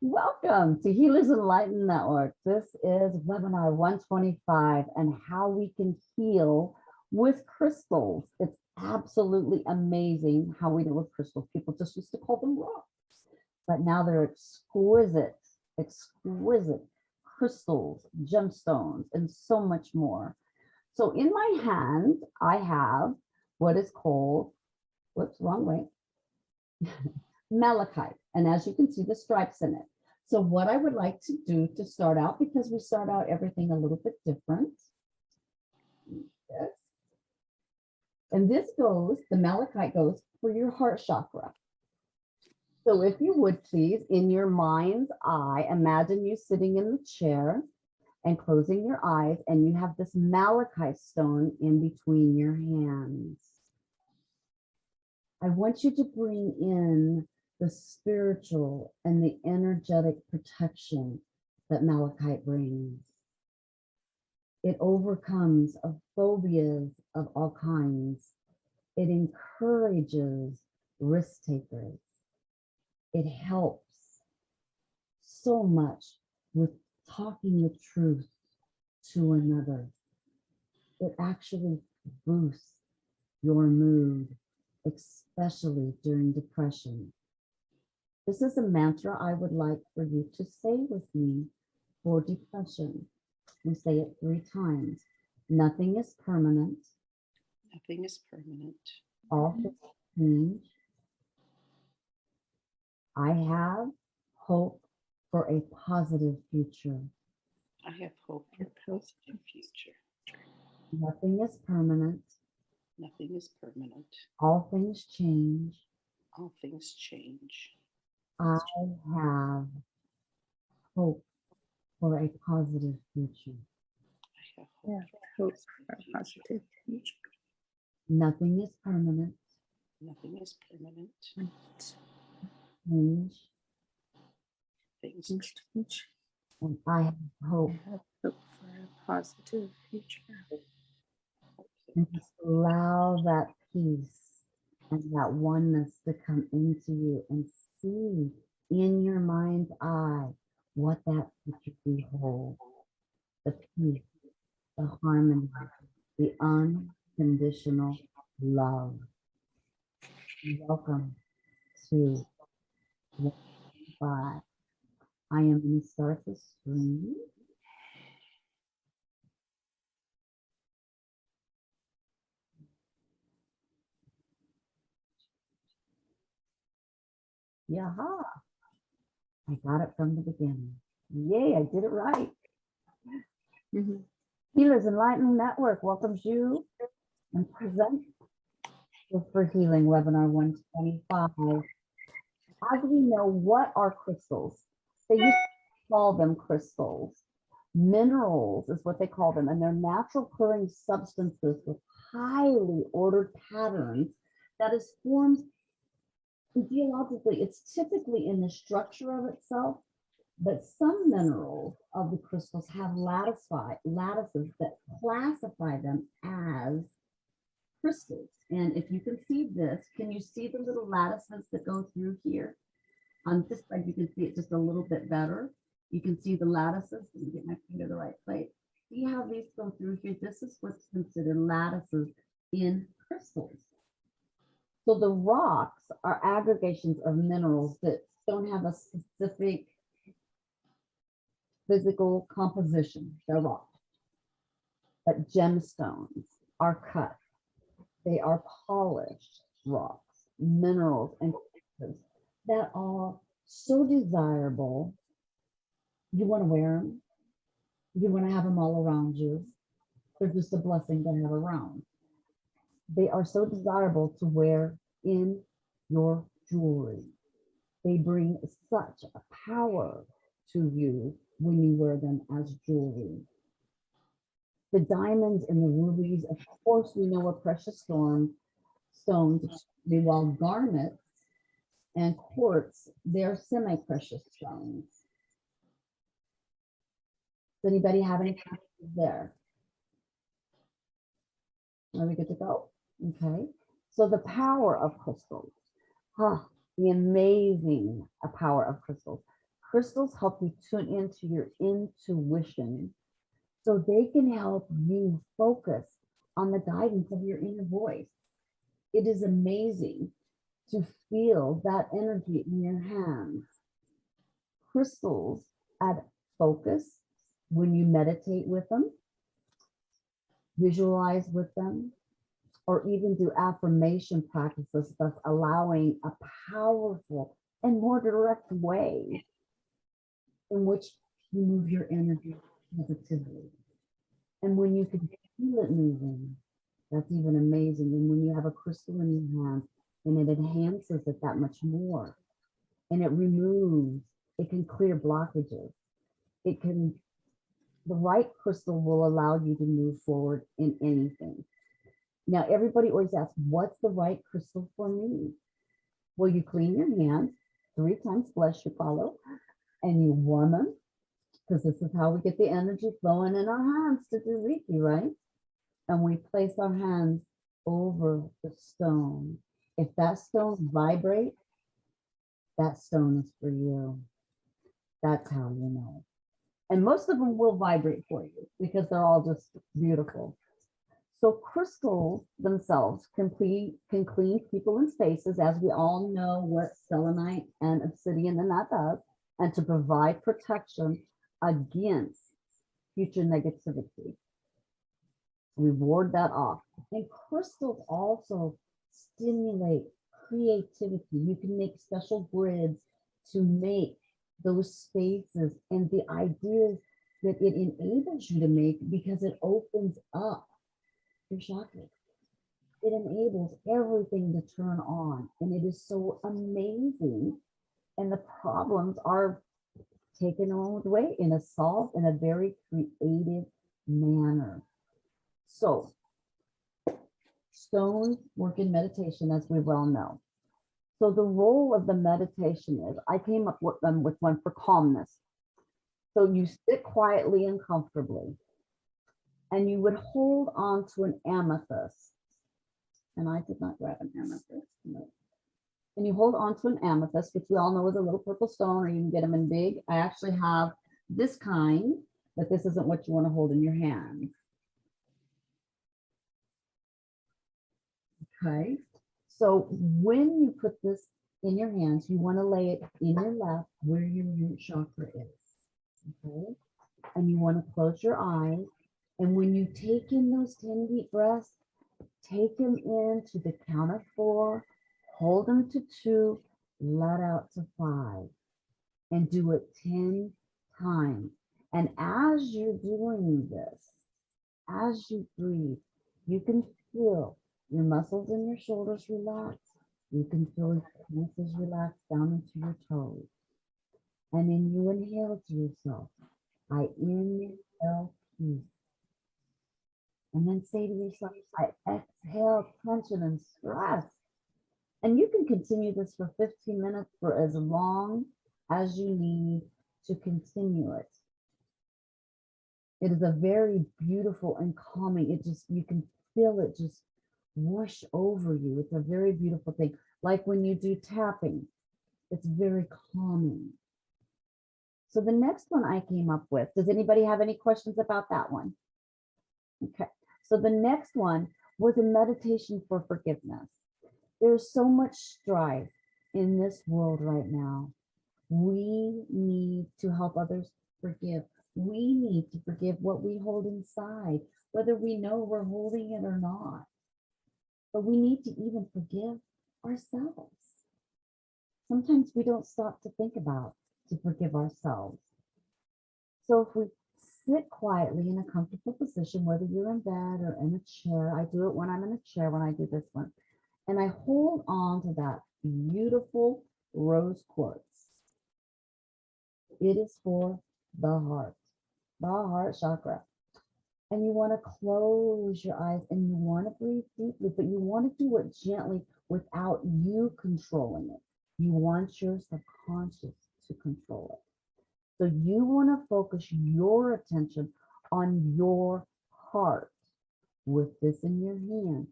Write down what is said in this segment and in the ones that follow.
Welcome to Healers Enlightened Network. This is webinar 125 and how we can heal with crystals. It's absolutely amazing how we deal with crystals. People just used to call them rocks, but now they're exquisite crystals, gemstones, and so much more. So in my hand, I have what is called, whoops, wrong way, malachite. And as you can see, the stripes in it. So what I would like to do to start out, because we start out everything a little bit different. Yes. And this goes, the malachite goes for your heart chakra. So if you would please, in your mind's eye, imagine you sitting in the chair and closing your eyes, and you have this malachite stone in between your hands. I want you to bring in the spiritual and the energetic protection that malachite brings. It overcomes phobias of all kinds. It encourages risk takers. It helps so much with talking the truth to another. It actually boosts your mood, especially during depression. This is a mantra I would like for you to say with me for depression. We say it 3 times. Nothing is permanent. Nothing is permanent. All things change. I have hope for a positive future. I have hope for a positive future. Nothing is permanent. Nothing is permanent. All things change. All things change. I have hope for a positive future. I have hope for a positive future. Nothing is permanent. Nothing is permanent. Change. Things change. And I have hope. I have hope for a positive future. And just allow that peace and that oneness to come into you and see in your mind's eye what that future beholds. The peace, the harmony, the unconditional love. Welcome to 125. I am going to start the screen. Yaha. I got it from the beginning. Yay, I did it right. Healers Enlightened Network welcomes you and presents for Healing Webinar 125. As we know, what are crystals? They used to call them crystals. Minerals is what they call them, and they're natural occurring substances with highly ordered patterns that is formed geologically. It's typically in the structure of itself, but some minerals of the crystals have lattices that classify them as crystals. And if you can see this, can you see the little lattices that go through here? On this side, you can see it just a little bit better. You can see the lattices. Let me get my finger to the right place. See how these go through here? This is what's considered lattices in crystals. So the rocks are aggregations of minerals that don't have a specific physical composition. They're rocks. But gemstones are cut. They are polished rocks, minerals, and that are so desirable. You want to wear them. You want to have them all around you. They're just a blessing to have around. They are so desirable to wear in your jewelry. They bring such a power to you when you wear them as jewelry. The diamonds and the rubies, of course, we know are precious stones, while garnets and quartz, they're semi-precious stones. Does anybody have any questions there? Are we good to go? Okay. So the power of crystals. The amazing power of crystals. Crystals help you tune into your intuition so they can help you focus on the guidance of your inner voice. It is amazing to feel that energy in your hands. Crystals add focus when you meditate with them, visualize with them, or even do affirmation practices, thus allowing a powerful and more direct way in which you move your energy positively. And when you can feel it moving, that's even amazing. And when you have a crystal in your hand and it enhances it that much more, and it removes, it can clear blockages. It can, the right crystal will allow you to move forward in anything. Now, everybody always asks, what's the right crystal for me? Well, you clean your hands 3 times, bless you, Paulo, and you warm them, because this is how we get the energy flowing in our hands to do Reiki, right? And we place our hands over the stone. If that stone vibrates, that stone is for you. That's how you know. And most of them will vibrate for you because they're all just beautiful. So crystals themselves can clean people and spaces, as we all know what selenite and obsidian and that does, and to provide protection against future negativity. We ward that off. And crystals also stimulate creativity. You can make special grids to make those spaces and the ideas that it enables you to make, because it opens up your chakras. It enables everything to turn on, and it is so amazing. And the problems are taken away in a solved in a very creative manner. So stones work in meditation, as we well know. So the role of the meditation is, I came up with them with one for calmness. So you sit quietly and comfortably, and you would hold on to an amethyst. And I did not grab an amethyst. No. And you hold on to an amethyst, which we all know is a little purple stone, or you can get them in big. I actually have this kind, but this isn't what you want to hold in your hand. Okay. So when you put this in your hands, you want to lay it in your lap where your root chakra is. Okay. And you want to close your eyes. And when you take in those 10 deep breaths, take them in to the count of 4, hold them to 2, let out to 5, and do it 10 times. And as you're doing this, as you breathe, you can feel your muscles in your shoulders relax. You can feel your muscles relax down into your toes. And then you inhale to yourself, I inhale peace. And then say to yourself, I exhale tension and stress. And you can continue this for 15 minutes, for as long as you need to continue it. It is a very beautiful and calming. It just, you can feel it just whoosh over you. It's a very beautiful thing. Like when you do tapping, it's very calming. So the next one I came up with, does anybody have any questions about that one? Okay. So the next one was a meditation for forgiveness. There's so much strife in this world right now. We need to help others forgive. We need to forgive what we hold inside, whether we know we're holding it or not. But we need to even forgive ourselves. Sometimes we don't stop to think about to forgive ourselves. So if we sit quietly in a comfortable position, whether you're in bed or in a chair, I do it when I'm in a chair when I do this one, and I hold on to that beautiful rose quartz. It is for the heart chakra. And you want to close your eyes and you want to breathe deeply, but you want to do it gently without you controlling it. You want your subconscious to control it. So you want to focus your attention on your heart with this in your hand.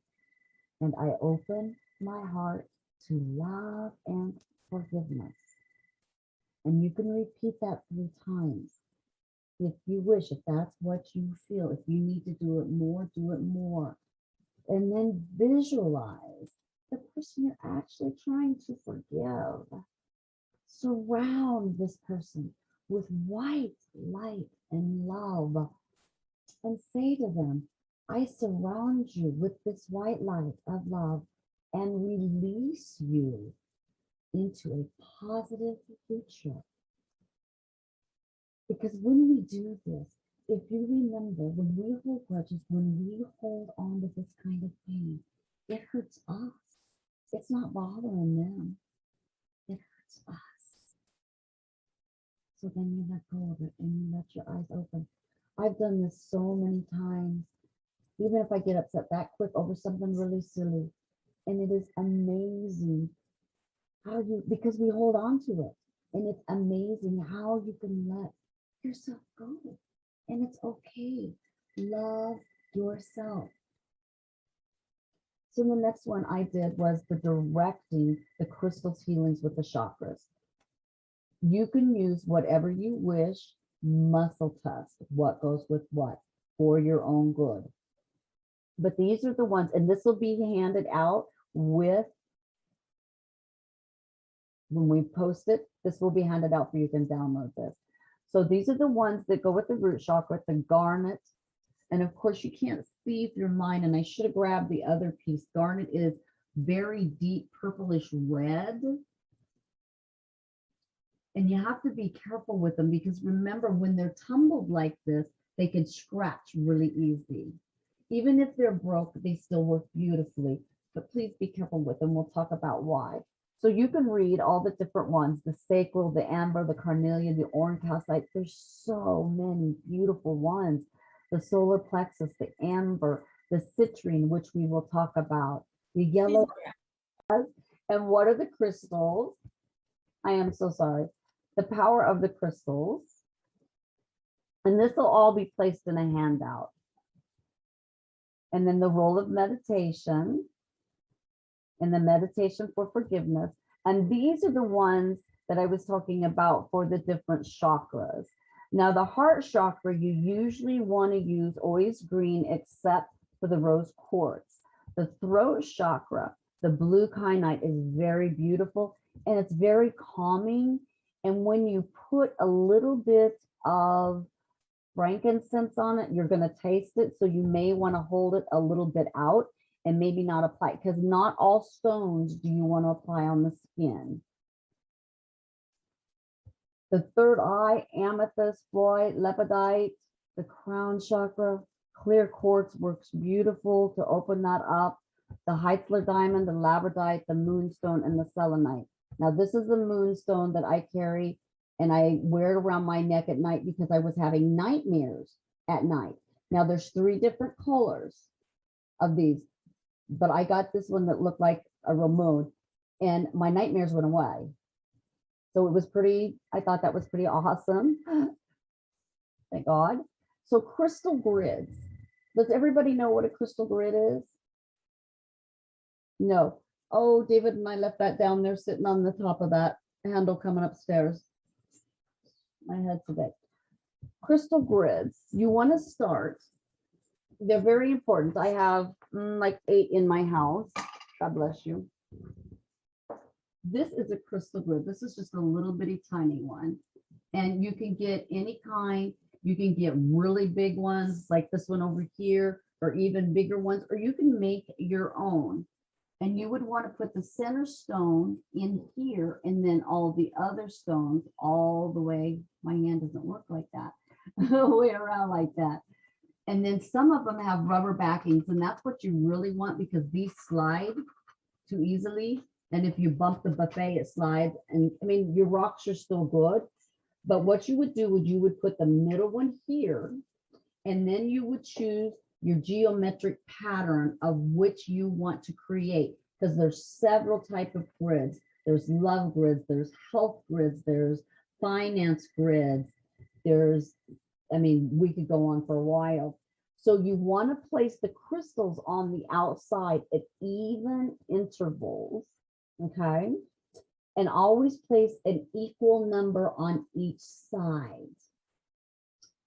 And I open my heart to love and forgiveness. And you can repeat that 3 times if you wish, if that's what you feel. If you need to do it more, do it more. And then visualize the person you're actually trying to forgive. Surround this person with white light and love and say to them, I surround you with this white light of love and release you into a positive future. Because when we do this, if you remember, when we hold grudges, when we hold on to this kind of pain, it hurts us. It's not bothering them. It hurts us. So then you let go of it and you let your eyes open. I've done this so many times, even if I get upset that quick over something really silly. And it is amazing how because we hold on to it. And it's amazing how you can let yourself go. And it's okay. Love yourself. So the next one I did was the directing the crystals healings with the chakras. You can use whatever you wish, muscle test what goes with what for your own good. But these are the ones, and this will be handed out with, when we post it, this will be handed out for you. You can download this. So these are the ones that go with the root chakra, the garnet. And of course, you can't see through mine, and I should have grabbed the other piece. Garnet is very deep purplish red. And you have to be careful with them because remember, when they're tumbled like this, they can scratch really easy. Even if they're broke, they still work beautifully. But please be careful with them. We'll talk about why. So you can read all the different ones, the sacral, the amber, the carnelian, the orange calcite. There's so many beautiful ones. The solar plexus, the amber, the citrine, which we will talk about, the yellow. And what are the crystals? I am so sorry. The power of the crystals. And this will all be placed in a handout. And then the role of meditation and the meditation for forgiveness. And these are the ones that I was talking about for the different chakras. Now, the heart chakra, you usually want to use always green, except for the rose quartz. The throat chakra, the blue kyanite, is very beautiful and it's very calming. And when you put a little bit of frankincense on it, you're going to taste it. So you may want to hold it a little bit out and maybe not apply it, because not all stones do you want to apply on the skin. The third eye, amethyst, fluorite, lepidite, the crown chakra, clear quartz works beautiful to open that up. The Heitzler diamond, the labradorite, the moonstone, and the selenite. Now, this is the moonstone that I carry and I wear it around my neck at night because I was having nightmares at night. Now, there's 3 different colors of these, but I got this one that looked like a real moon, and my nightmares went away. So it was pretty, I thought that was pretty awesome. Thank God. So crystal grids. Does everybody know what a crystal grid is? No. Oh, David and I left that down there sitting on the top of that handle coming upstairs. My head today. Crystal grids. You want to start. They're very important. I have like 8 in my house. God bless you. This is a crystal grid. This is just a little bitty tiny one. And you can get any kind. You can get really big ones like this one over here, or even bigger ones, or you can make your own. And you would want to put the center stone in here and then all the other stones all the way. My hand doesn't work like that. The way around like that. And then some of them have rubber backings, and that's what you really want because these slide too easily. And if you bump the buffet, it slides. And I mean, your rocks are still good. But what you would do is you would put the middle one here, and then you would choose your geometric pattern of which you want to create, because there's several types of grids. There's love grids, there's health grids, there's finance grids. There's, I mean, we could go on for a while. So you want to place the crystals on the outside at even intervals, okay? and always place an equal number on each side.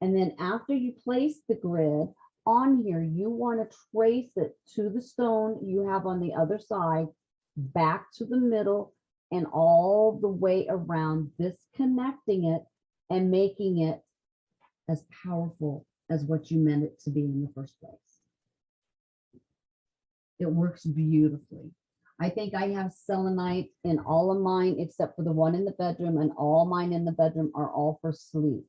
And then after you place the grid on here, you want to trace it to the stone you have on the other side, back to the middle, and all the way around, disconnecting it and making it as powerful as what you meant it to be in the first place. It works beautifully. I think I have selenite in all of mine except for the one in the bedroom, and all mine in the bedroom are all for sleep.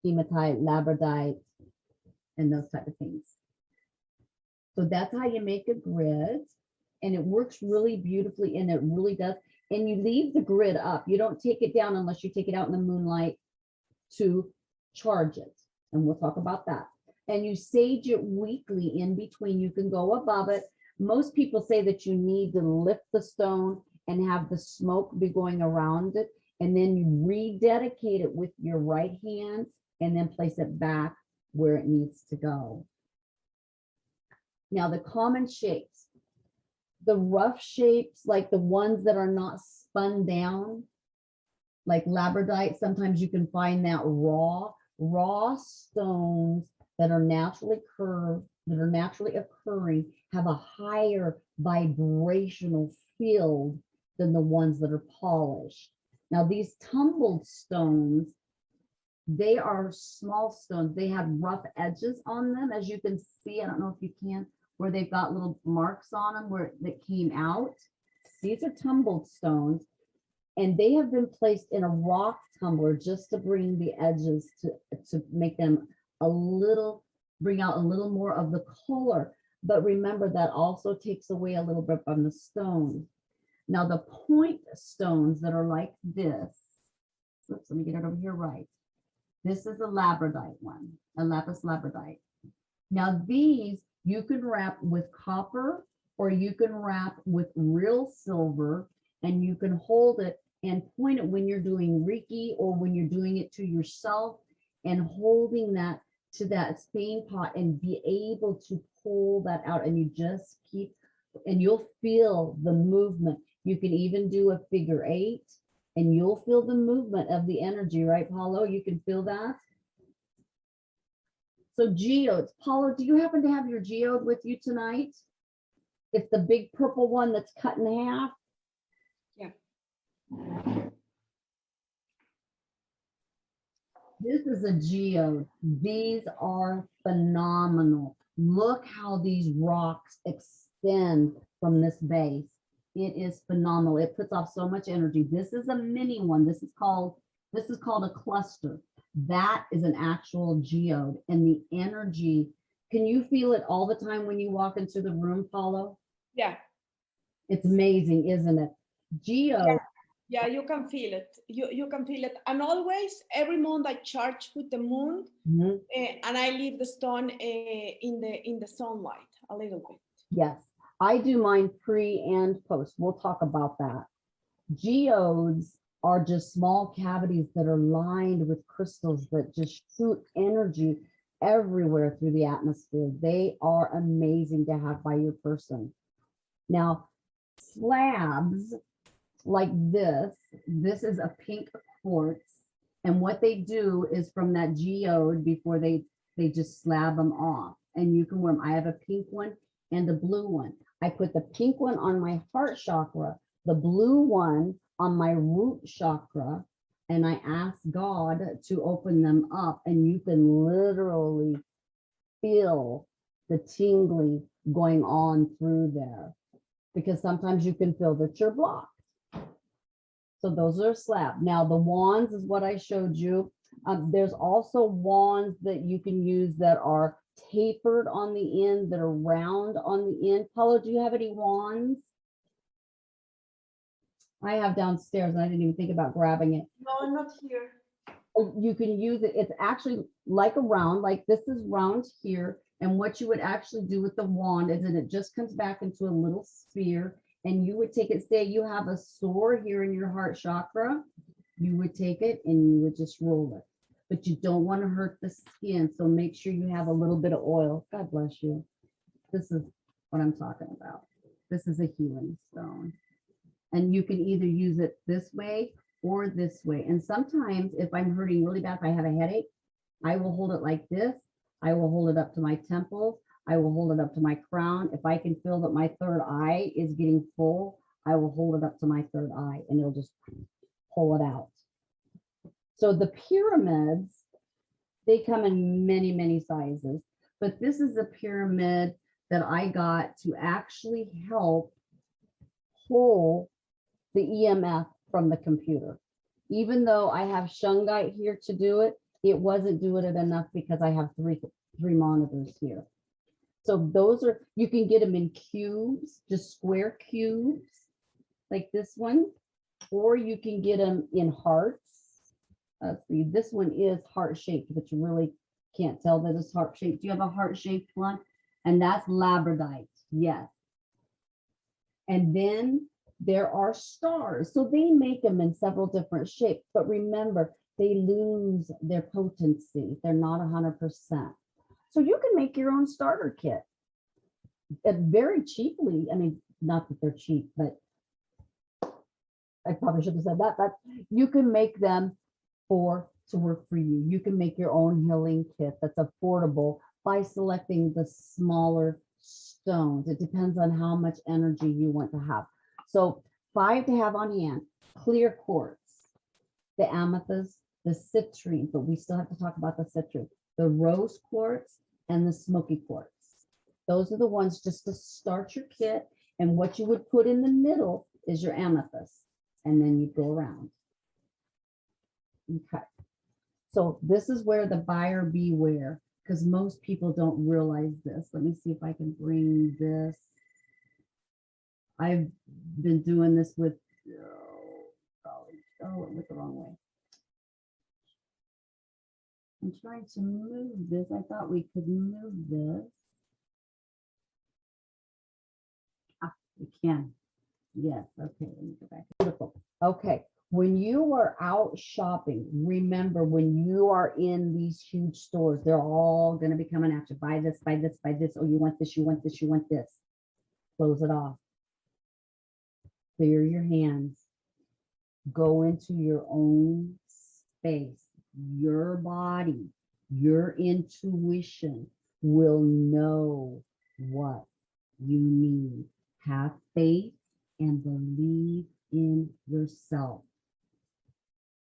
Hematite, labradorite, and those type of things. So that's how you make a grid, and it works really beautifully, and it really does. And you leave the grid up. You don't take it down unless you take it out in the moonlight to charge it. And we'll talk about that. And you sage it weekly in between. You can go above it. Most people say that you need to lift the stone and have the smoke be going around it. And then you rededicate it with your right hand and then place it back where it needs to go. Now the common shapes, the rough shapes, like the ones that are not spun down, like labradorite, sometimes you can find that raw stones that are naturally curved, that are naturally occurring, have a higher vibrational field than the ones that are polished. Now these tumbled stones, they are small stones. They have rough edges on them, as you can see. I don't know if you can, where they've got little marks on them where that came out. These are tumbled stones, and they have been placed in a rock tumbler just to bring the edges to make them a little, bring out a little more of the color. But remember, that also takes away a little bit from the stone. Now the point stones that are like this, oops, let me get it over here right. This is a labradorite one, a lapis labradorite. Now these you can wrap with copper, or you can wrap with real silver, and you can hold it and point it when you're doing Reiki or when you're doing it to yourself, and holding that to that stain pot and be able to pull that out, and you just keep, and you'll feel the movement. You can even do a figure 8 and you'll feel the movement of the energy, right, Paulo? You can feel that. So geodes, Paulo, do you happen to have your geode with you tonight? It's the big purple one that's cut in half. Yeah. This is a geode. These are phenomenal. Look how these rocks extend from this base. It is phenomenal. It puts off so much energy. This is a mini one. This is called a cluster. That is an actual geode, and the energy, can you feel it all the time when you walk into the room, Paulo? Yeah. It's amazing, isn't it? Geode. Yeah, you can feel it. You can feel it. And always, every month I charge with the moon, and I leave the stone in the sunlight a little bit. Yes, I do mine pre and post. We'll talk about that. Geodes are just small cavities that are lined with crystals that just shoot energy everywhere through the atmosphere. They are amazing to have by your person. Now, slabs like this is a pink quartz, and what they do is from that geode, before they just slab them off, and you can wear them. I have a pink one and a blue one. I put the pink one on my heart chakra, the blue one on my root chakra, and I ask God to open them up, and you can literally feel the tingling going on through there, because sometimes you can feel that you're blocked. So those are slab. Now the wands is what I showed you. There's also wands that you can use that are tapered on the end, that are round on the end. Paulo, do you have any wands? I have downstairs, and I didn't even think about grabbing it. No, not here. You can use it. It's actually like a round, like this is round here. And what you would actually do with the wand is that it just comes back into a little sphere, and you would take it, say you have a sore here in your heart chakra, you would take it and you would just roll it. But you don't want to hurt the skin, so make sure you have a little bit of oil. God bless you. This is what I'm talking about. This is a healing stone. And you can either use it this way or this way. And sometimes if I'm hurting really bad, if I have a headache, I will hold it like this. I will hold it up to my temples. I will hold it up to my crown. If I can feel that my third eye is getting full, I will hold it up to my third eye and it'll just pull it out. So the pyramids, they come in many, many sizes, but this is a pyramid that I got to actually help pull the EMF from the computer. Even though I have Shungite here to do it, it wasn't doing it enough because I have three monitors here. So those are, you can get them in cubes, just square cubes, like this one, or you can get them in hearts. Let's see, this one is heart shaped, but you really can't tell that it's heart shaped. Do you have a heart shaped one? And that's labradorite, yes. And then there are stars. So they make them in several different shapes, but remember, they lose their potency. They're not 100%. So you can make your own starter kit very cheaply. I mean, not that they're cheap, but I probably should have said that, but you can make them to work for you. You can make your own healing kit that's affordable by selecting the smaller stones. It depends on how much energy you want to have. So 5 to have on hand: clear quartz, the amethyst, the citrine, but we still have to talk about the citrine, the rose quartz, and the smoky quartz. Those are the ones just to start your kit. And what you would put in the middle is your amethyst, and then you go around. Okay. So this is where the buyer beware, because most people don't realize this. Let me see if I can bring this. I've been doing this with, oh, it went the wrong way. I'm trying to move this. I thought we could move this. Ah, we can. Yes, okay, let me go back. Beautiful. Okay, when you are out shopping, remember when you are in these huge stores, they're all going to be coming at you. Buy this, buy this, buy this. Oh, you want this, you want this, you want this. Close it off. Clear your hands. Go into your own space. Your body, your intuition will know what you need. Have faith and believe in yourself.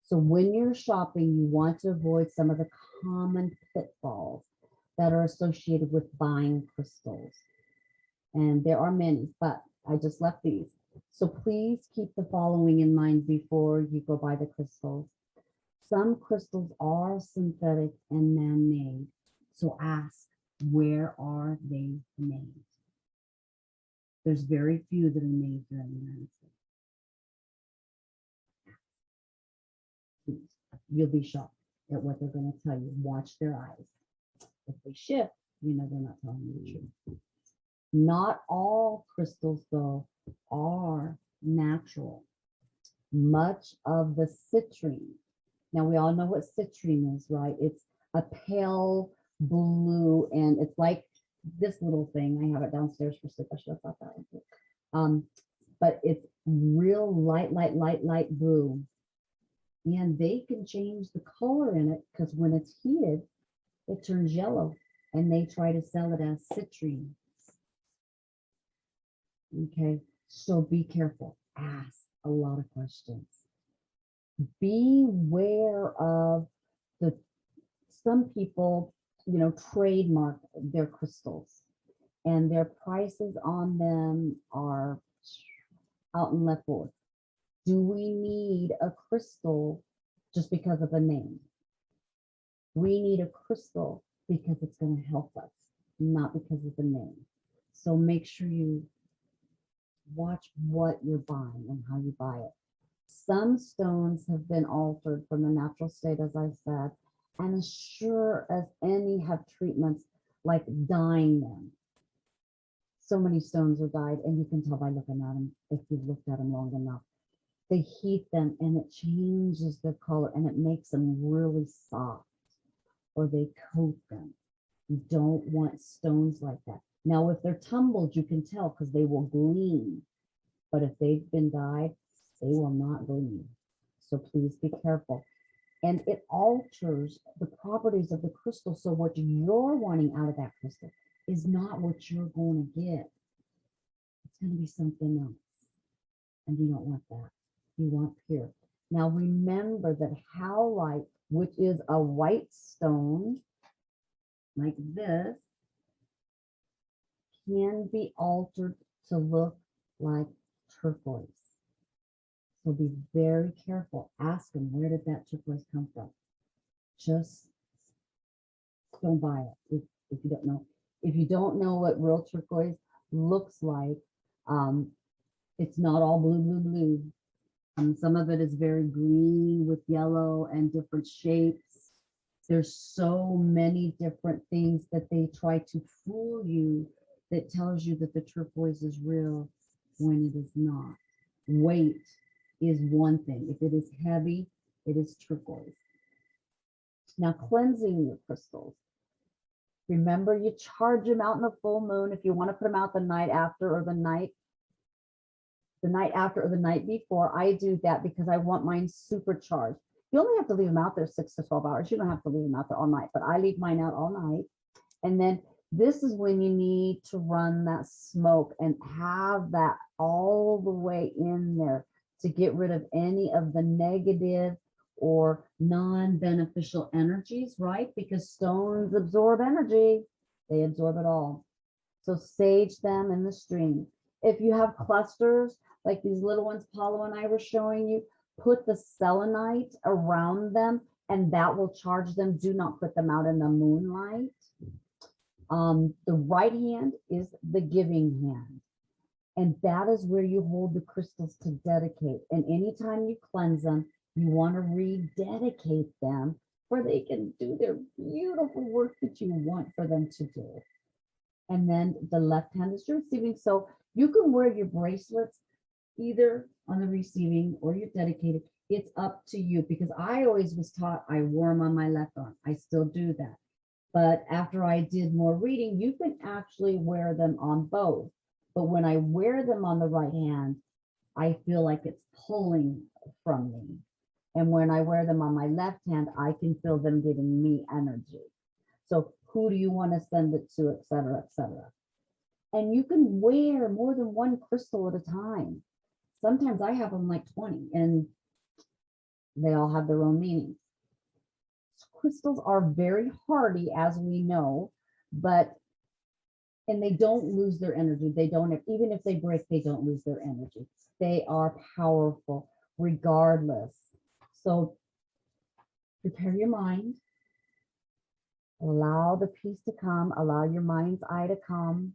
So when you're shopping, you want to avoid some of the common pitfalls that are associated with buying crystals. And there are many, but I just left these. So please keep the following in mind before you go buy the crystals. Some crystals are synthetic and man-made. So ask, where are they made? There's very few that are made here in the United States. You'll be shocked at what they're going to tell you. Watch their eyes. If they shift, you know they're not telling you the truth. Not all crystals, though, are natural. Much of the citrine. Now, we all know what citrine is, right? It's a pale blue, and it's like this little thing. I have it downstairs for sleep. I should have thought that one. But it's real light blue. And they can change the color in it because when it's heated, it turns yellow, and they try to sell it as citrine. Okay, so be careful. Ask a lot of questions. Beware of some people, you know, trademark their crystals, and their prices on them are out in left field. Do we need a crystal just because of a name? We need a crystal because it's going to help us, not because of the name. So make sure you watch what you're buying and how you buy it. Some stones have been altered from the natural state, as I said, and as sure as any have treatments like dyeing them. So many stones are dyed, and you can tell by looking at them if you've looked at them long enough. They heat them and it changes their color and it makes them really soft, or they coat them. You don't want stones like that. Now, if they're tumbled, you can tell because they will gleam. but if they've been dyed, they will not gleam. So please be careful. And it alters the properties of the crystal. So what you're wanting out of that crystal is not what you're going to get. It's going to be something else. And you don't want that. You want pure. Now remember that howlite, which is a white stone, like this, can be altered to look like turquoise. So be very careful. Ask them, where did that turquoise come from? Just don't buy it if you don't know. If you don't know what real turquoise looks like, it's not all blue, blue, blue. Some of it is very green with yellow and different shapes. There's so many different things that they try to fool you that tells you that the turquoise is real when it is not. Weight is one thing. If it is heavy, it is turquoise. Now, cleansing your crystals. Remember, you charge them out in the full moon. If you want to put them out the night after or the night after or the night before, I do that because I want mine supercharged. You only have to leave them out there 6 to 12 hours. You don't have to leave them out there all night, but I leave mine out all night. And then this is when you need to run that smoke and have that all the way in there to get rid of any of the negative or non-beneficial energies, right? Because stones absorb energy. They absorb it all. So sage them in the stream. If you have clusters, like these little ones Paulo and I were showing you, put the selenite around them and that will charge them. Do not put them out in the moonlight. The right hand is the giving hand. And that is where you hold the crystals to dedicate. And anytime you cleanse them, you want to rededicate them where they can do their beautiful work that you want for them to do. And then the left hand is your receiving. So you can wear your bracelets either on the receiving or you're dedicated. It's up to you, because I always was taught I wore them on my left arm. I still do that. But after I did more reading, you can actually wear them on both. But when I wear them on the right hand, I feel like it's pulling from me. And when I wear them on my left hand, I can feel them giving me energy. So who do you want to send it to, et cetera, et cetera. And you can wear more than one crystal at a time. Sometimes I have them like 20 and they all have their own meanings. Crystals are very hardy, as we know, and they don't lose their energy. They don't, even if they break, they don't lose their energy. They are powerful regardless. So prepare your mind. Allow the peace to come. Allow your mind's eye to come.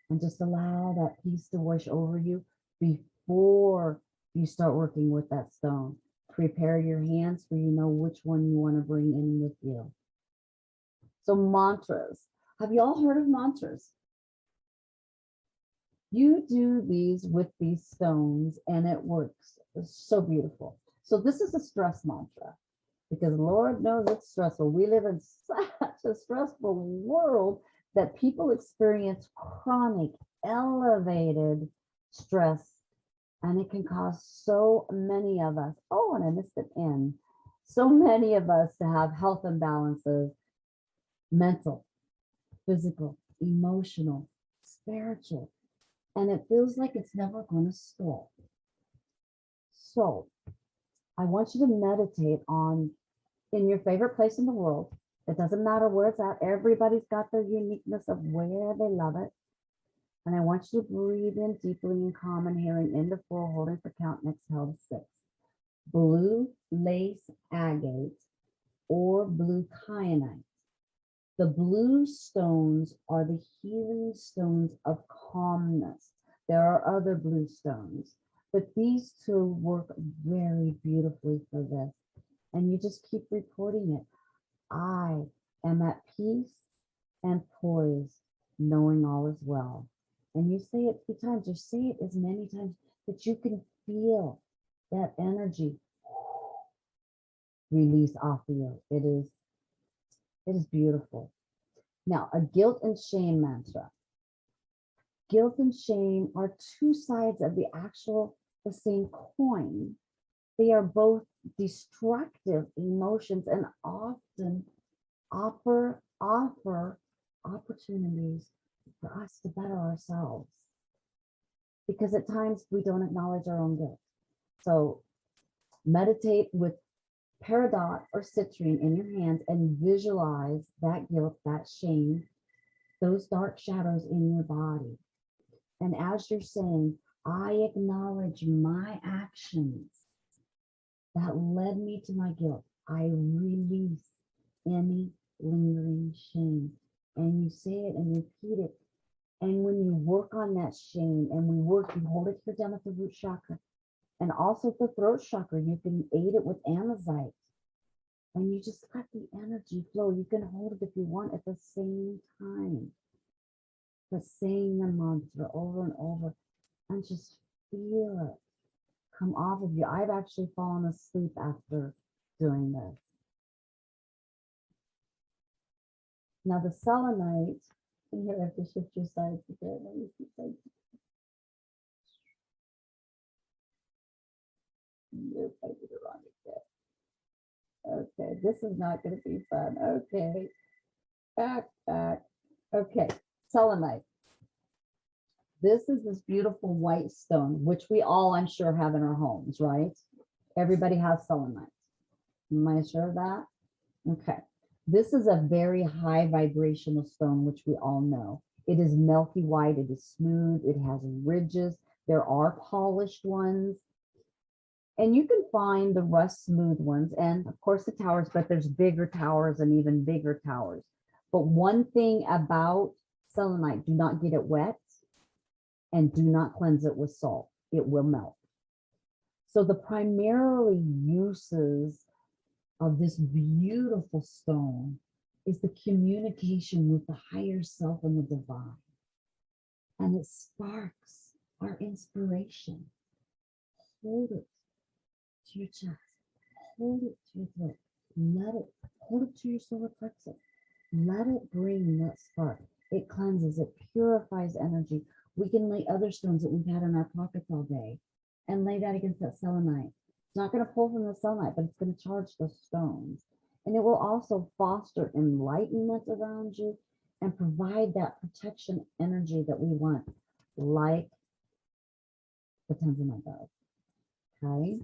And just allow that peace to wash over you before you start working with that stone. Prepare your hands so you know which one you want to bring in with you. So mantras. Have you all heard of mantras? You do these with these stones and it works. It's so beautiful. So this is a stress mantra, because Lord knows it's stressful. We live in such a stressful world that people experience chronic, elevated stress. And it can cause so many of us, oh, and I missed it in, so many of us to have health imbalances, mental, physical, emotional, spiritual, and it feels like it's never going to stop. So I want you to meditate on in your favorite place in the world. It doesn't matter where it's at. Everybody's got their uniqueness of where they love it. And I want you to breathe in deeply and calm, inhaling into 4, holding for count, and exhale to 6. Blue lace agate or blue kyanite. The blue stones are the healing stones of calmness. There are other blue stones, but these two work very beautifully for this. And you just keep reporting it. I am at peace and poised, knowing all is well. And you say it 3 times, or say it as many times that you can feel that energy release off of you. It is beautiful. Now, a guilt and shame mantra. guilt and shame are two sides of the same coin. They are both destructive emotions and often offer opportunities for us to better ourselves. Because at times we don't acknowledge our own guilt. So meditate with peridot or citrine in your hands and visualize that guilt, that shame, those dark shadows in your body. And as you're saying, I acknowledge my actions that led me to my guilt. I release any lingering shame. And you say it and repeat it. And when you work on that shame and you hold it here down at the root chakra and also at the throat chakra, you can aid it with amazite. And you just let the energy flow. You can hold it if you want at the same time. But saying the mantra over and over and just feel it come off of you. I've actually fallen asleep after doing this. Now the selenite, and here I have to shift your sides a bit. Let me see if I nope, I did it wrong again. Okay, this is not going to be fun. Okay, back. Okay, selenite. This is this beautiful white stone, which we all, I'm sure, have in our homes, right? Everybody has selenite. Am I sure of that? Okay. This is a very high vibrational stone, which we all know. It is milky white. It is smooth. It has ridges. There are polished ones. And you can find the rust smooth ones and of course the towers, but there's bigger towers and even bigger towers. But one thing about selenite, do not get it wet and do not cleanse it with salt. It will melt. So the primarily uses of this beautiful stone is the communication with the higher self and the divine. And it sparks our inspiration. Hold it to your chest, hold it to your throat, let it, hold it to your solar plexus, let it bring that spark. It cleanses, it purifies energy. We can lay other stones that we've had in our pockets all day and lay that against that selenite. It's not going to pull from the selenite, but it's going to charge those stones. And it will also foster enlightenment around you and provide that protection energy that we want, like the Tanzanite does. Okay.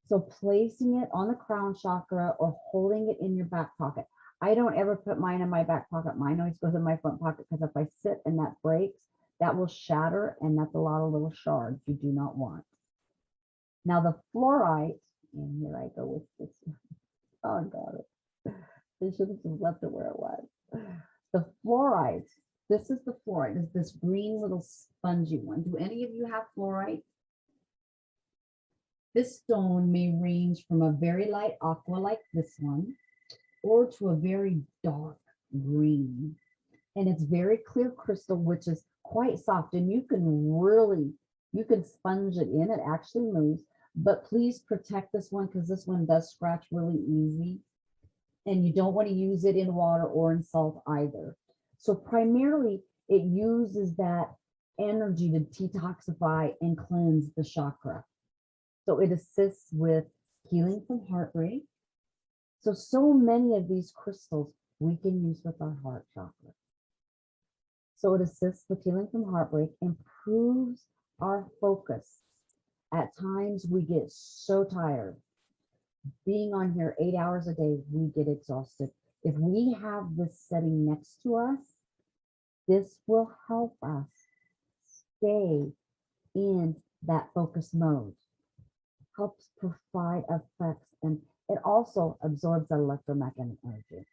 So placing it on the crown chakra or holding it in your back pocket. I don't ever put mine in my back pocket. Mine always goes in my front pocket because if I sit and that breaks, that will shatter and that's a lot of little shards you do not want. Now the fluorite, and here I go with this. Oh, I got it. They should have just left it where it was. The fluorite, this is the fluorite, is this green little spongy one. Do any of you have fluorite? This stone may range from a very light aqua like this one, or to a very dark green. And it's very clear crystal, which is quite soft. And you can sponge it in, it actually moves. But please protect this one because this one does scratch really easy. And you don't want to use it in water or in salt either. So primarily it uses that energy to detoxify and cleanse the chakra. So it assists with healing from heartbreak. So many of these crystals we can use with our heart chakra. So it assists with healing from heartbreak, improves our focus. At times we get so tired. Being on here 8 hours a day, we get exhausted. If we have this setting next to us, this will help us stay in that focus mode. Helps provide effects, and it also absorbs that electromagnetic energy.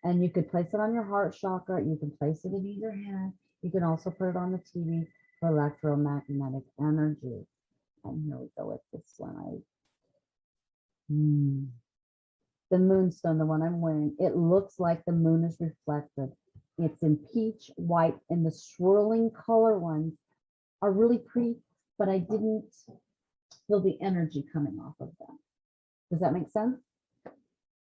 And you could place it on your heart chakra. You can place it in either hand. You can also put it on the TV for electromagnetic energy. And here we go with this one. The moonstone, the one I'm wearing, it looks like the moon is reflected. It's in peach, white, and the swirling color ones are really pretty, but I didn't feel the energy coming off of them. Does that make sense?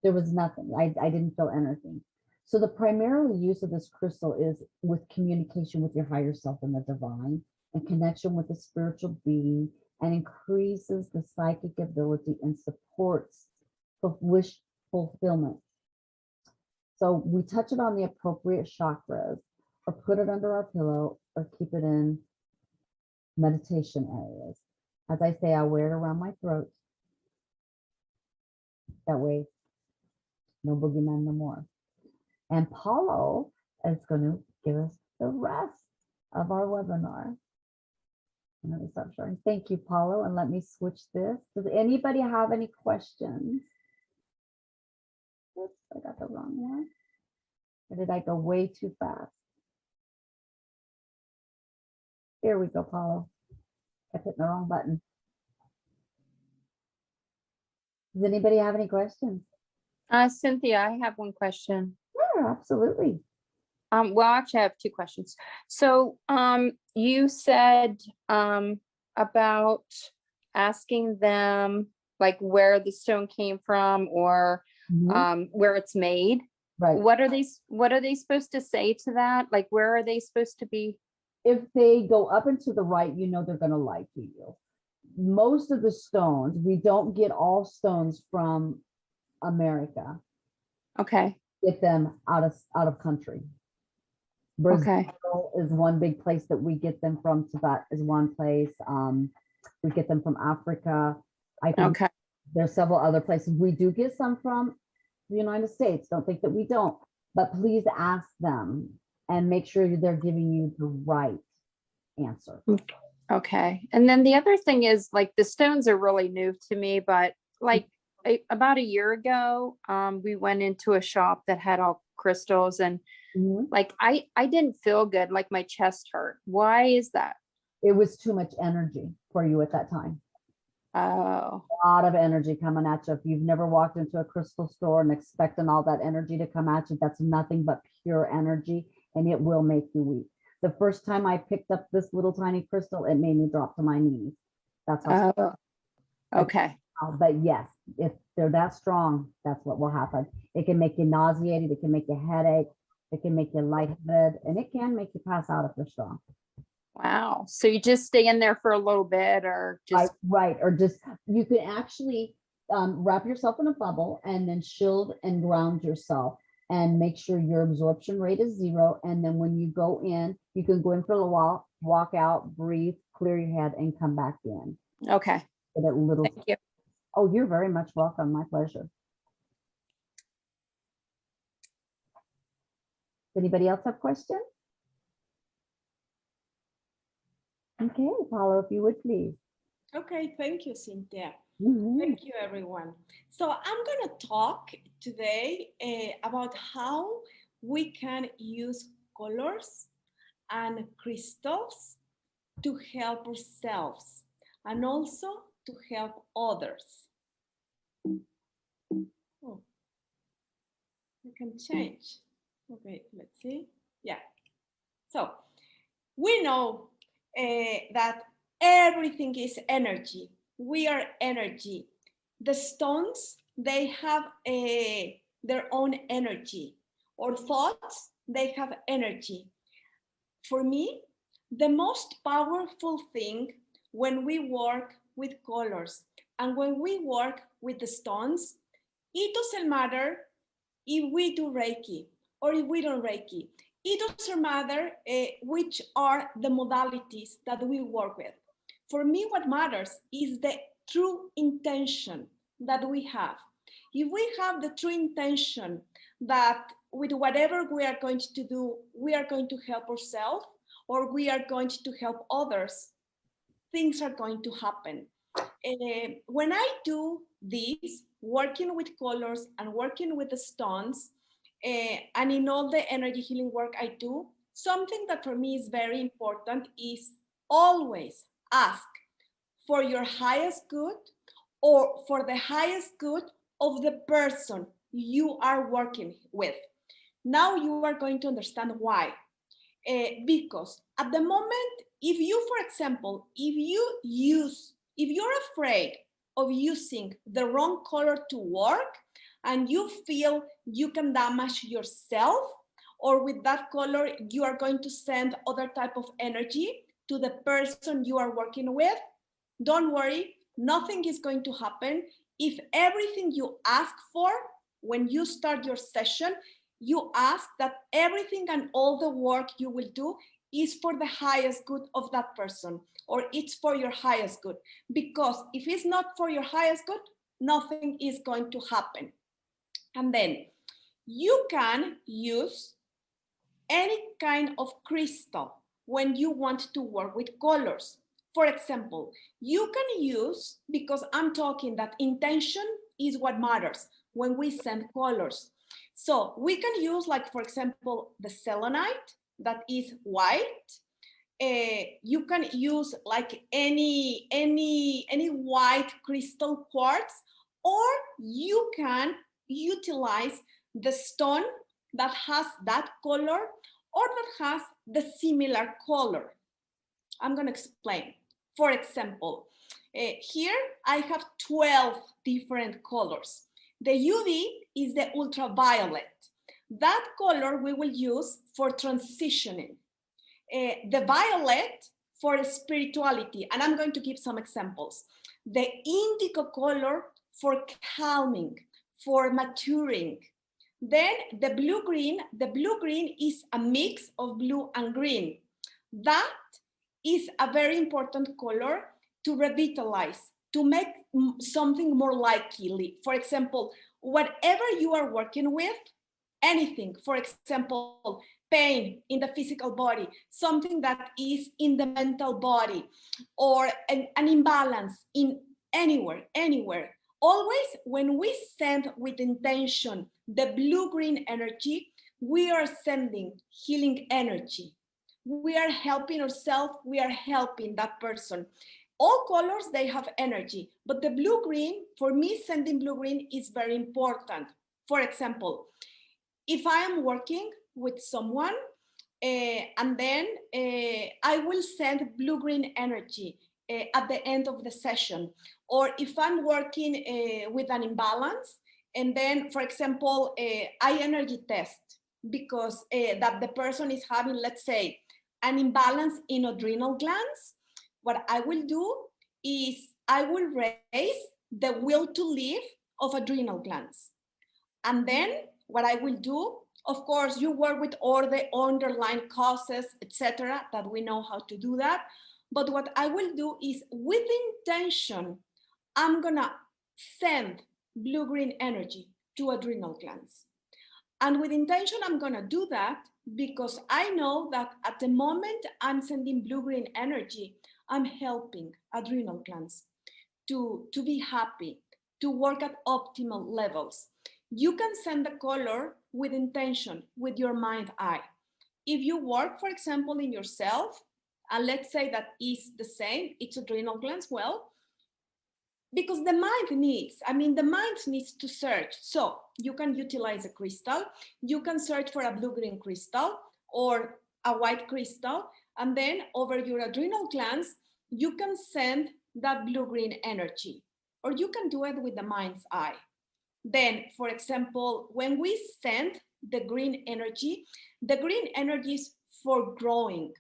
There was nothing. I didn't feel anything. So the primary use of this crystal is with communication with your higher self and the divine, and connection with the spiritual being, and increases the psychic ability and supports wish fulfillment. So we touch it on the appropriate chakras, or put it under our pillow, or keep it in meditation areas. As I say, I wear it around my throat. That way, no boogeyman no more. And Paulo is going to give us the rest of our webinar. I'm going to stop sharing. Thank you, Paulo. And let me switch this. Does anybody have any questions? Oops, I got the wrong one. Or did I go way too fast? Here we go, Paulo. I hit the wrong button. Does anybody have any questions? Cynthia, I have one question. Sure, absolutely. Well, actually, I have two questions. So, you said about asking them like where the stone came from, or where it's made. Right. What are they supposed to say to that? Like, where are they supposed to be? If they go up and to the right, you know they're going to lie to you. Most of the stones, we don't get all stones from America. Okay. Get them out of country. Brazil Okay. is one big place that we get them from. Tibet is one place. We get them from Africa. I think Okay. there's several other places. We do get some from the United States. Don't think that we don't, but please ask them and make sure they're giving you the right answer. Okay. And then the other thing is, like, the stones are really new to me, but like about a year ago, we went into a shop that had all crystals, and like, I didn't feel good. Like, my chest hurt. Why is that? It was too much energy for you at that time. Oh, A lot of energy coming at you. If you've never walked into a crystal store and expecting all that energy to come at you, that's nothing but pure energy, and it will make you weak. The first time I picked up this little tiny crystal, it made me drop to my knees. That's how. Okay. But yes, if they're that strong, that's what will happen. It can make you nauseated. It can make you headache. It can make you lightheaded, and it can make you pass out if they're strong. Wow. So you just stay in there for a little bit, or just right. Or just, you can actually wrap yourself in a bubble and then shield and ground yourself, and make sure your absorption rate is 0. And then when you go in, you can go in for a while, walk out, breathe, clear your head, and come back in. Okay. That little. Thank you. Oh, you're very much welcome. My pleasure. Anybody else have questions? Okay, Paulo, if you would please. Okay, thank you, Cynthia. Mhm. Thank you, everyone. So I'm going to talk today about how we can use colors and crystals to help ourselves and also to help others. Oh, I can change. Okay, let's see. Yeah. So we know that everything is energy. We are energy. The stones, they have their own energy. Or thoughts, they have energy. For me, the most powerful thing when we work with colors and when we work with the stones, it doesn't matter if we do Reiki or if we don't Reiki. It doesn't matter which are the modalities that we work with. For me, what matters is the true intention that we have. If we have the true intention that with whatever we are going to do, we are going to help ourselves or we are going to help others, things are going to happen. When I do this, working with colors and working with the stones, and in all the energy healing work I do, something that for me is very important is always ask for your highest good or for the highest good of the person you are working with. Now you are going to understand why. Because at the moment, if you, for example, if you're afraid of using the wrong color to work, and you feel you can damage yourself, or with that color you are going to send other type of energy to the person you are working with, don't worry, nothing is going to happen. If everything you ask for when you start your session, you ask that everything and all the work you will do is for the highest good of that person, or it's for your highest good. Because if it's not for your highest good, nothing is going to happen. And then you can use any kind of crystal when you want to work with colors. For example, you can use, because I'm talking that intention is what matters when we send colors. So we can use, like, for example, the selenite that is white. You can use like any white crystal quartz, or you can utilize the stone that has that color or that has the similar color. I'm going to explain. For example, here I have 12 different colors. The UV is the ultraviolet. That color we will use for transitioning. The violet for spirituality, and I'm going to give some examples. The indigo color for calming, for maturing. Then the blue-green is a mix of blue and green. That is a very important color to revitalize, to make something more likely. For example, whatever you are working with, anything, for example, pain in the physical body, something that is in the mental body, or an imbalance in anywhere. Always when we send with intention the blue-green energy, we are sending healing energy. We are helping ourselves, we are helping that person. All colors, they have energy, but the blue-green, for me, sending blue-green is very important. For example, if I am working with someone and then I will send blue-green energy at the end of the session. Or if I'm working with an imbalance, and then, for example, I energy test because that the person is having, let's say, an imbalance in adrenal glands, what I will do is I will raise the will to live of adrenal glands. And then what I will do, of course, you work with all the underlying causes, etc., that we know how to do that. But what I will do is, with intention, I'm gonna send blue-green energy to adrenal glands. And with intention, I'm gonna do that because I know that at the moment I'm sending blue-green energy, I'm helping adrenal glands to be happy, to work at optimal levels. You can send the color with intention, with your mind eye. If you work, for example, in yourself, and let's say that is the same, it's adrenal glands, well, because the mind needs to search. So you can utilize a crystal, you can search for a blue-green crystal or a white crystal, and then over your adrenal glands, you can send that blue-green energy, or you can do it with the mind's eye. Then, for example, when we send the green energy is for growing.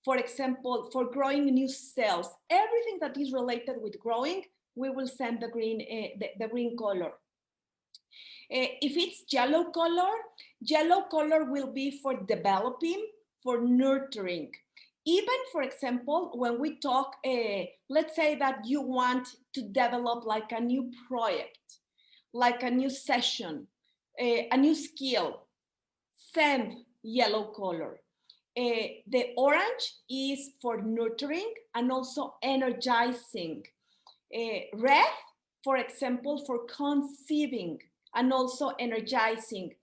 For example, for growing new cells, everything that is related with growing, we will send the green color. If it's yellow color will be for developing, for nurturing. Even, for example, when we talk, let's say that you want to develop like a new project, like a new session, a new skill, send yellow color. The orange is for nurturing and also energizing. Red, for example, for conceiving and also energizing.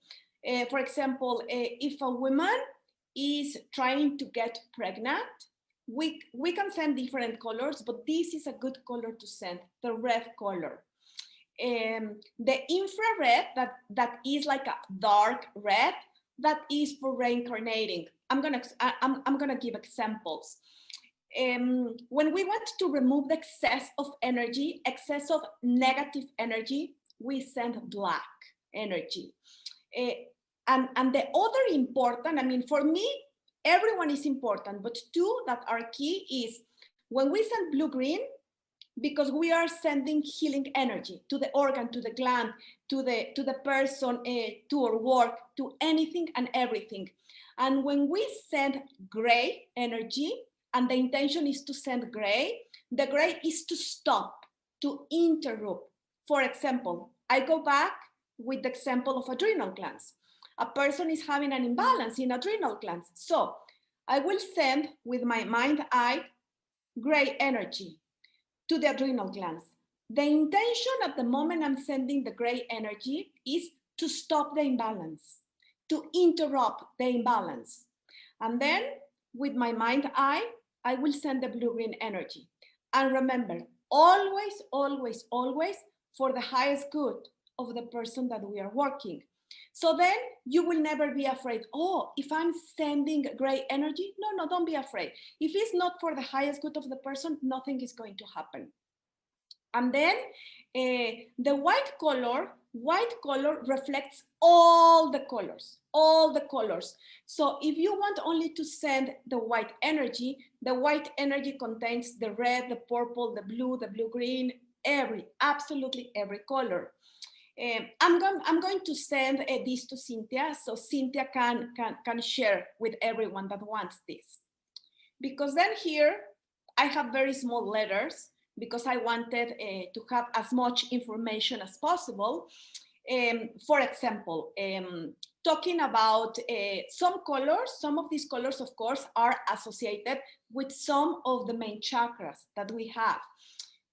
For example, if a woman is trying to get pregnant, we can send different colors, but this is a good color to send, the red color. The infrared, that is like a dark red, that is for reincarnating. I'm gonna give examples. When we want to remove the excess of energy, excess of negative energy, we send black energy. And the other important, I mean, for me, everyone is important, but two that are key is when we send blue-green, because we are sending healing energy to the organ, to the gland, to the person, to our work, to anything and everything. And when we send gray energy, and the intention is to send gray, the gray is to stop, to interrupt. For example, I go back with the example of adrenal glands. A person is having an imbalance in adrenal glands. So I will send with my mind eye gray energy to the adrenal glands. The intention at the moment I'm sending the gray energy is to stop the imbalance, to interrupt the imbalance. And then with my mind eye, I will send the blue-green energy. And remember, always, always, always for the highest good of the person that we are working. So then you will never be afraid. Oh, if I'm sending gray energy, no, don't be afraid. If it's not for the highest good of the person, nothing is going to happen. And then the white color reflects all the colors, all the colors. So if you want only to send the white energy contains the red, the purple, the blue-green, absolutely every color. I'm going to send this to Cynthia, so Cynthia can share with everyone that wants this. Because then here, I have very small letters because I wanted to have as much information as possible. For example, talking about some colors, some of these colors, of course, are associated with some of the main chakras that we have.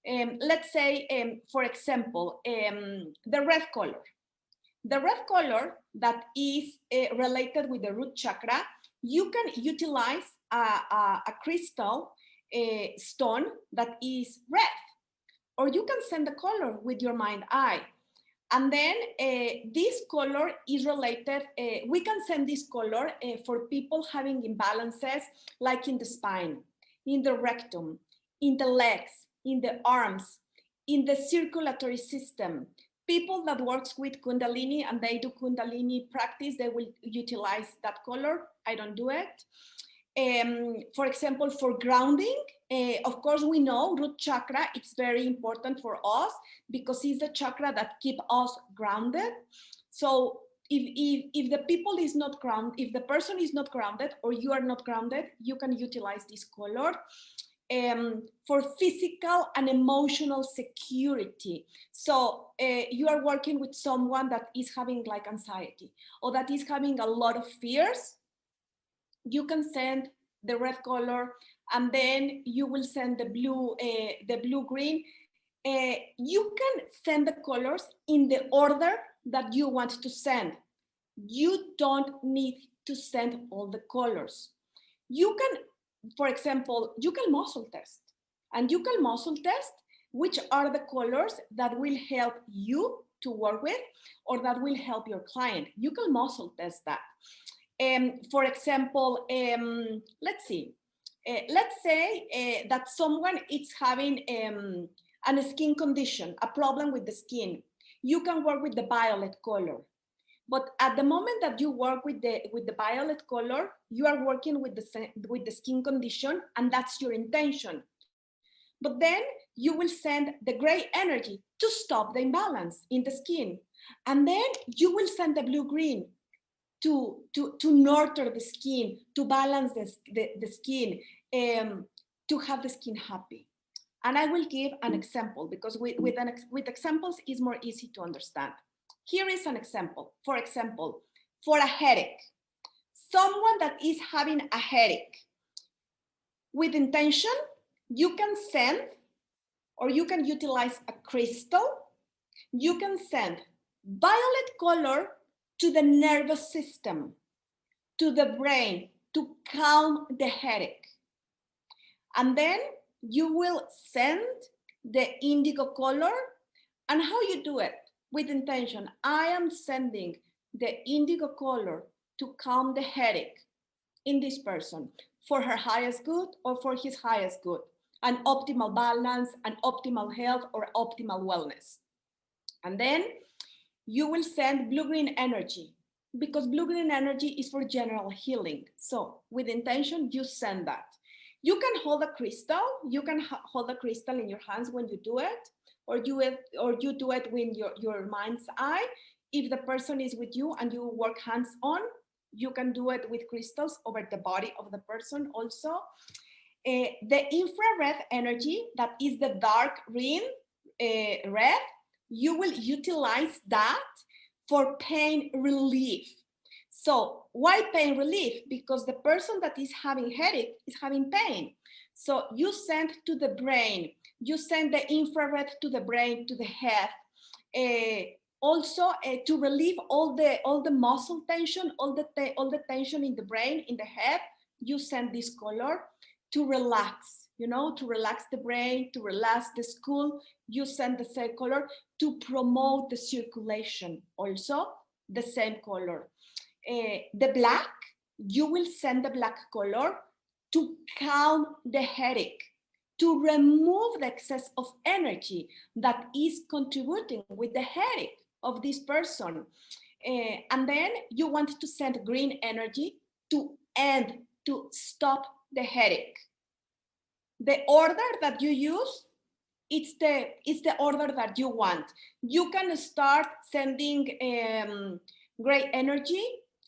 Let's say, for example, the red color. The red color that is related with the root chakra, you can utilize a crystal stone that is red, or you can send the color with your mind eye. And then this color is related, we can send this color for people having imbalances like in the spine, in the rectum, in the legs, in the arms, in the circulatory system. People that works with Kundalini and they do Kundalini practice, they will utilize that color. I don't do it. For example, for grounding, of course, we know root chakra, it's very important for us because it's the chakra that keeps us grounded. So if the people is not grounded, if the person is not grounded or you are not grounded, you can utilize this color. For physical and emotional security. So you are working with someone that is having like anxiety or that is having a lot of fears, you can send the red color and then you will send the blue-green. You can send the colors in the order that you want to send. You don't need to send all the colors. You can, for example, you can muscle test, and you can muscle test which are the colors that will help you to work with or that will help your client. You can muscle test that. For example, let's see. Let's say that someone is having a skin condition, a problem with the skin. You can work with the violet color. But at the moment that you work with the violet color, you are working with the skin condition, and that's your intention. But then you will send the gray energy to stop the imbalance in the skin. And then you will send the blue-green to nurture the skin, to balance the skin, to have the skin happy. And I will give an example because with examples it's more easy to understand. Here is an example. For example, for a headache, someone that is having a headache, with intention, you can send or you can utilize a crystal. You can send violet color to the nervous system, to the brain, to calm the headache. And then you will send the indigo color. And how you do it? With intention. I am sending the indigo color to calm the headache in this person for her highest good or for his highest good, an optimal balance, an optimal health or optimal wellness. And then you will send blue-green energy, because blue-green energy is for general healing. So with intention, you send that. You can hold a crystal. You can hold a crystal in your hands when you do it, or you do it with your mind's eye. If the person is with you and you work hands-on, you can do it with crystals over the body of the person also. The infrared energy, that is the dark green, red, you will utilize that for pain relief. So why pain relief? Because the person that is having headache is having pain. So you send to the brain, you send the infrared to the brain, to the head. Also to relieve all the muscle tension, all the tension in the brain, in the head, you send this color to relax, to relax the brain, to relax the skull. You send the same color to promote the circulation, also the same color. The black, you will send the black color to calm the headache, to remove the excess of energy that is contributing with the headache of this person. And then you want to send green energy to end, to stop the headache. The order that you use, it's the order that you want. You can start sending gray energy,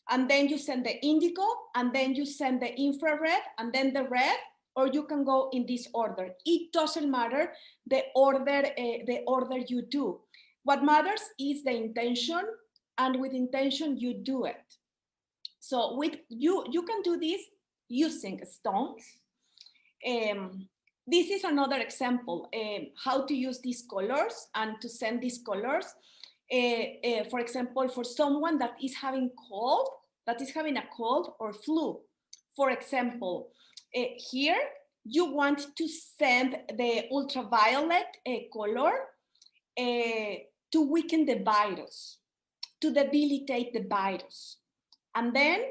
and then you send the indigo, and then you send the infrared, and then the red, or you can go in this order. It doesn't matter the order you do. What matters is the intention, and with intention you do it. So with you can do this using stones. This is another example, how to use these colors and to send these colors. For example, for someone that is having a cold or flu, for example, here you want to send the ultraviolet color to weaken the virus, to debilitate the virus. And then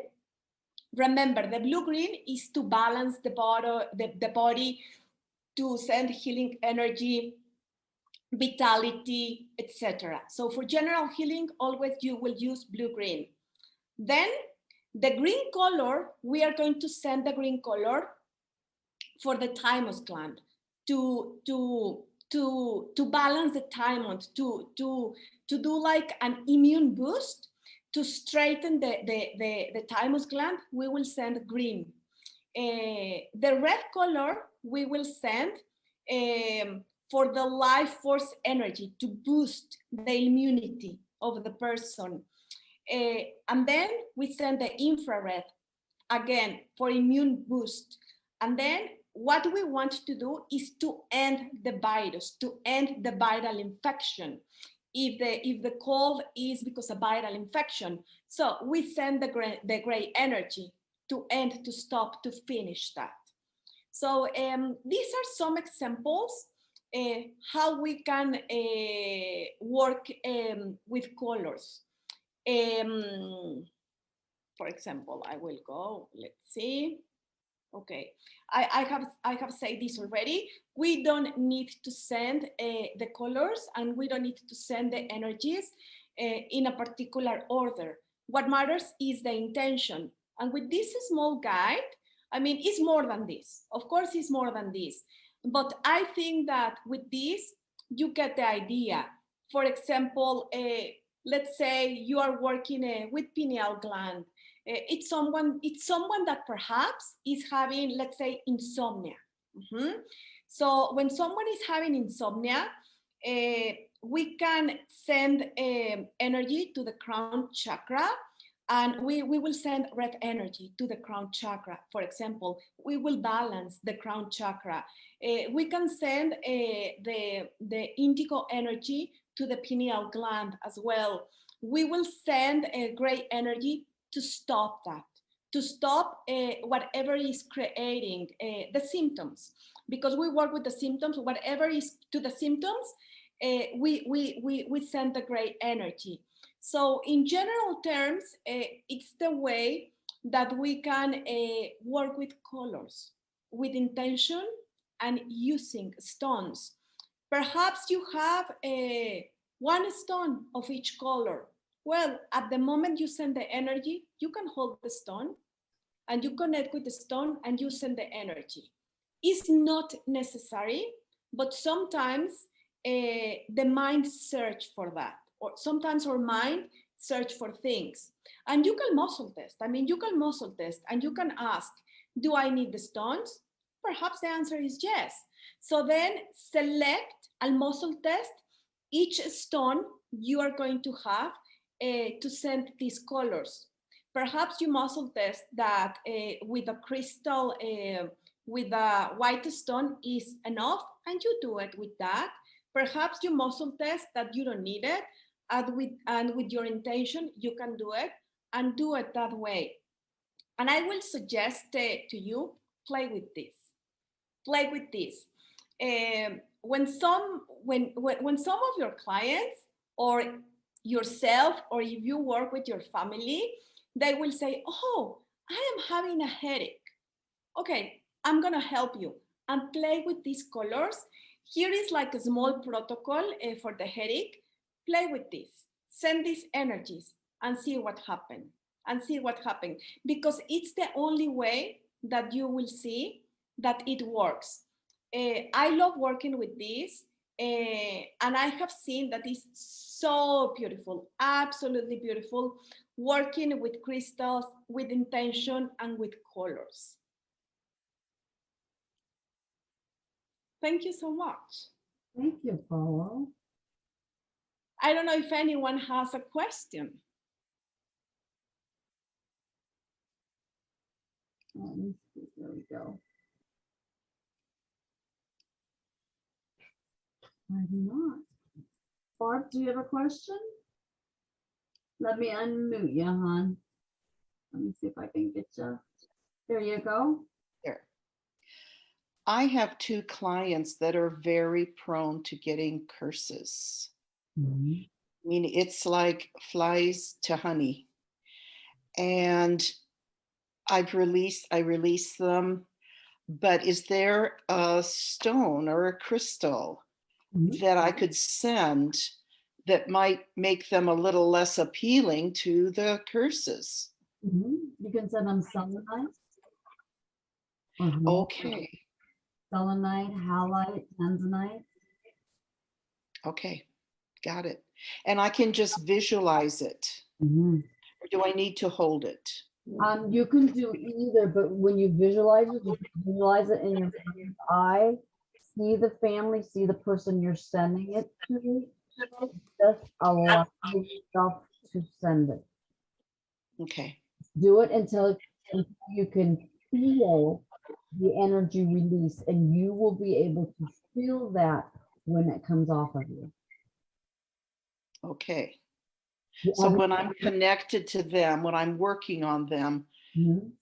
remember, the blue-green is to balance the body, to send healing energy, vitality, etc. So for general healing, always you will use blue-green. Then the green color, we are going to send the green color for the thymus gland to balance the thymus, to do like an immune boost, to straighten the thymus gland. We will send green. The red color we will send for the life force energy, to boost the immunity of the person. And then we send the infrared, again, for immune boost. And then what we want to do is to end the virus, to end the viral infection. If the cold is because of viral infection, so we send the gray energy to end, to stop, to finish that. So these are some examples how we can work with colors. For example, I will go, let's see. Okay, I have said this already. We don't need to send the colors, and we don't need to send the energies in a particular order. What matters is the intention. And with this small guide, I mean, it's more than this. Of course, it's more than this. But I think that with this, you get the idea. For example, let's say you are working with pineal gland. It's someone that perhaps is having, let's say, insomnia. So when someone is having insomnia, we can send energy to the crown chakra, and we will send red energy to the crown chakra. For example, we will balance the crown chakra. We can send the indigo energy to the pineal gland as well. We will send gray energy to stop that, to stop whatever is creating the symptoms, because we work with the symptoms. Whatever is to the symptoms, we send the gray energy. So in general terms, it's the way that we can work with colors, with intention, and using stones. Perhaps you have one stone of each color. Well, at the moment you send the energy, you can hold the stone and you connect with the stone and you send the energy. It's not necessary, but sometimes the mind search for that, or sometimes our mind search for things. And you can muscle test. I mean, you can muscle test and you can ask, do I need the stones? Perhaps the answer is yes. So then select and muscle test each stone you are going to have to send these colors. Perhaps you muscle test that with a crystal, with a white stone is enough, and you do it with that. Perhaps you muscle test that you don't need it, and with your intention, you can do it and do it that way. And I will suggest to you, play with this. Play with this. When some of your clients or yourself, or if you work with your family, they will say, oh, I am having a headache. Okay, I'm gonna help you and play with these colors. Here is like a small protocol for the headache. Play with this, send these energies and see what happens. Because it's the only way that you will see that it works. I love working with this, and I have seen that it's so beautiful, absolutely beautiful, working with crystals, with intention, and with colors. Thank you so much. Thank you, Paula. I don't know if anyone has a question. There we go. I do not. Barb, do you have a question? Let me unmute you, hon. Let me see if I can get you. There you go. There. I have two clients that are very prone to getting curses. Mhm. I mean, it's like flies to honey. And I release them. But is there a stone or a crystal Mhm. that I could send that might make them a little less appealing to the curses? Mhm. You can send them selenite. Or Okay. selenite, halite, tanzanite. Okay. Got it. And I can just visualize it. Mhm. Or do I need to hold it? You can do either, but when you visualize it, you can visualize it in your mind's eye. See the family, see the person you're sending it to. Just allow yourself to send it. Okay. Do it until you can feel the energy release, and you will be able to feel that when it comes off of you. Okay. You So have- when I'm connected to them, when I'm working on them, Mhm.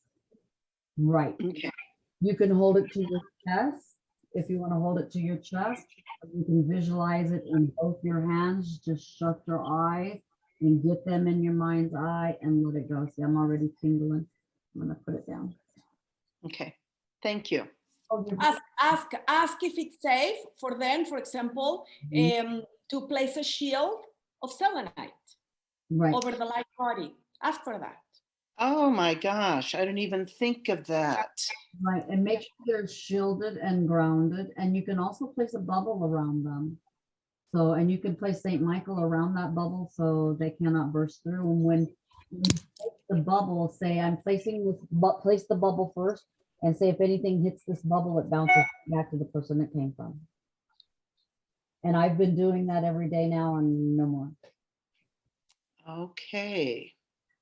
Right. okay. You can hold it to your chest if you want to hold it to your chest. You can visualize it in both your hands. Just shut your eyes and get them in your mind's eye and let it go. See, I'm already tingling. I'm gonna put it down. Okay. Thank you. Oh, you're Ask if it's safe for them, for example, to place a shield of selenite right. over the light body. Ask for that. Oh my gosh. I didn't even think of that. Right, and make sure they're shielded and grounded, and you can also place a bubble around them. So, and you can place Saint Michael around that bubble so they cannot burst through. And when you place the bubble, say I'm placing this, but place the bubble first, and say if anything hits this bubble, it bounces back to the person it came from. And I've been doing that every day now, and no more. Okay.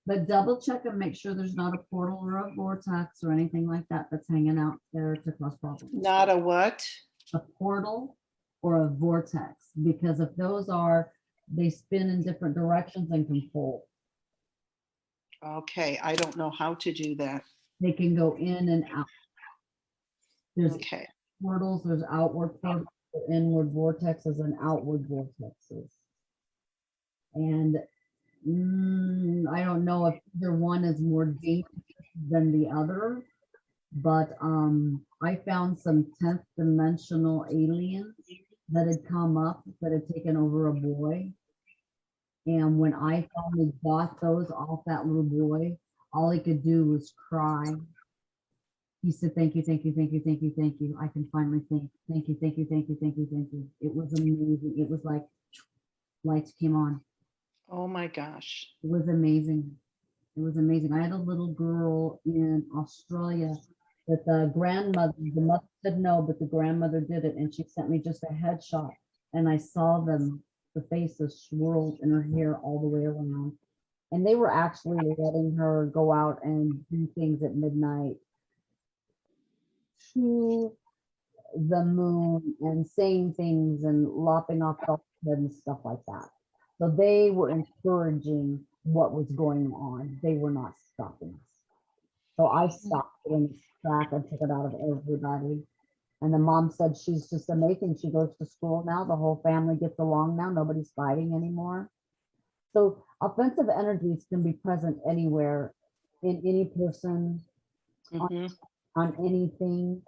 But double check and make sure there's not a portal or a vortex or anything like that that's hanging out there to cause problems. Not a what? A portal or a vortex, because if those are, they spin in different directions and can pull. Okay. I don't know how to do that. They can go in and out. There's Okay. portals, there's outward portals, inward vortexes and outward vortexes. And I don't know if either one is more dangerous than the other, but I found some 10th dimensional aliens that had come up that had taken over a boy, And when I finally got those off that little boy, all he could do was cry. He said, thank you, thank you, thank you, thank you, thank you. I can finally think. Thank you, thank you, thank you, thank you, thank you. It was amazing. It was like lights came on. Oh my gosh. It was amazing. It was amazing. I had a little girl in Australia that the grandmother, the mother said no, but the grandmother did it. And she sent me just a headshot. And I saw them, the faces swirled in her hair all the way around. And they were actually letting her go out and do things at midnight to the moon and saying things and lopping off the head and stuff like that. So they were encouraging what was going on. They were not stopping us. So I stopped it in its track and took it out of everybody. And the mom said she's just amazing. She goes to school now. The whole family gets along now. Nobody's fighting anymore. So offensive energies can be present anywhere, in any person, Mhm. on anything,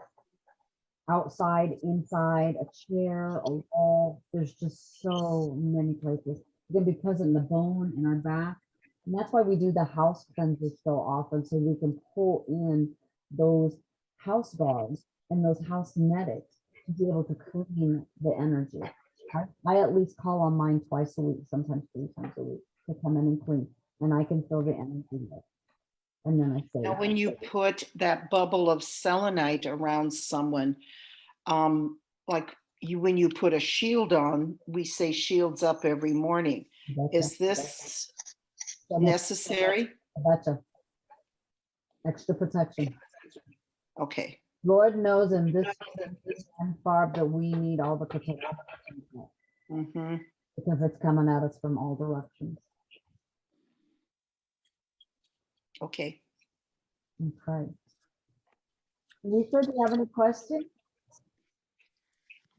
outside, inside, a chair, a wall. There's just so many places. It can be present in the bone, in our back. And that's why we do the house cleanses so often, so we can pull in those house guards and those house medics to be able to clean the energy. I at least call on mine twice a week, sometimes 3 times a week, to come in and clean, and I can feel the energy there. And then I say, Now, when you put that bubble of selenite around someone, like when you put a shield on, we say shields up every morning. Is this necessary? Betcha. Extra protection. Okay. Lord knows in this and Barb that we need all the protection Mm-hmm. because it's coming at us from all directions. Okay. Okay. Lisa, do you have any questions?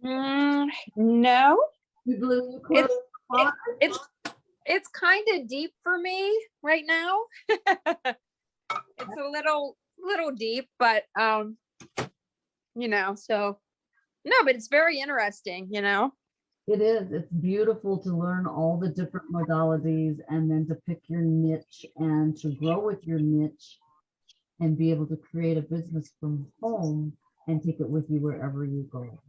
No, You blew your cord. it's kind of deep for me right now. It's a little deep, but so no, but it's very interesting, It is. It's beautiful to learn all the different modalities and then to pick your niche and to grow with your niche and be able to create a business from home and take it with you wherever you go.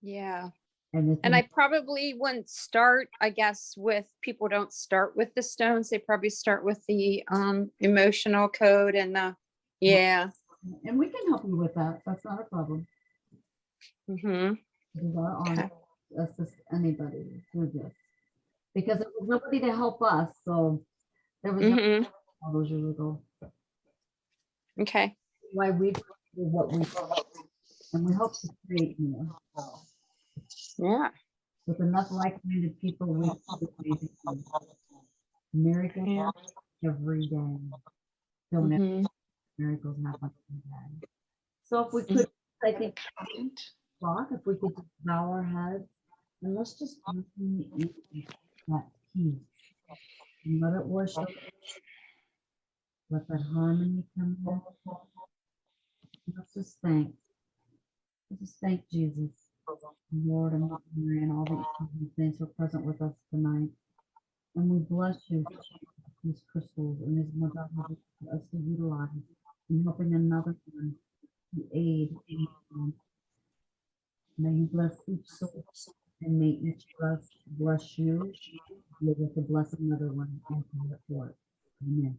Yeah. And And I probably wouldn't start, I guess, with people don't start with the stones. They probably start with the emotional code and yeah. and we can help you with that. That's not a problem. Mm-hmm. We are on Okay. assist anybody through this because there was nobody to help us. So there was no Mm-hmm. all those years ago. Okay. Why we do what we do, and we hope to create more. Yeah. With enough like-minded people, we do amazing things. Miracles Yeah. every day. Don't ever Mm-hmm. miracles happen every day. So if we could, I think, talk, if we could just bow our heads and let's just listen in that peace and let it worship. Let that harmony come in. Let's just thank. Let's just thank Jesus, Lord and Mary, and all the saints who are present with us tonight. And we bless you for these crystals and these modalities for us to utilize in helping another one to aid. May you bless each soul and may each of us bless you. Be able to bless another one and call it forth. Amen.